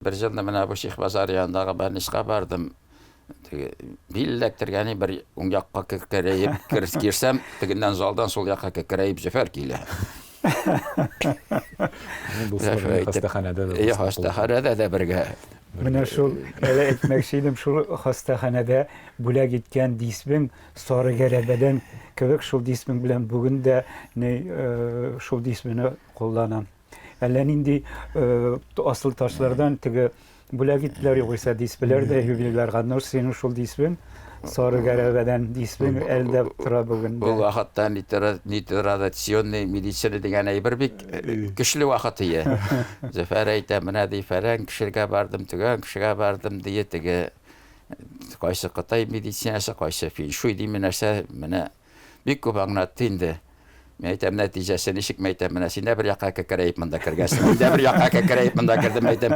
Bir жылда менә бу Ших базар янындагы больницага бардым. Биллектергәни бер уң якка кекерәеп кирсәм, тегеннән залдан сол якка кекерәеп Зөфәр килә. Хастаханада Хастаханада да бергә. Менә шул әле әйтмәкче шул хастаханада бүләк иткән дисбең сары гәрәбәдән кебек шул дисбең белән бүген дә шул дисбене кулланам. Әллә нинди асыл ташлардан теге бүләк иттеләр югыйсә дисбеләр дә юбилейларга нур синең шул дисбең сары гәрәбәдән дисбең әлдә тора бүген. Бу вакытта нитрадиционный медицина дигән әйбер бик көчле вакыт ие. Зөфәр әйтә, менә ди фәрән кешегә бардым, төгән кешегә бардым дие теге кайсы Кытай медицинасы, кайсы финшуй димә нәрсә, менә бик күп аңлатты инде. Мен әйтәм, нәтиҗәсе ничек әйтәм, менә син дә бер якка кекерәеп монда кергәнсең. Мин дә бер якка кекерәеп монда кирдем әйтәм.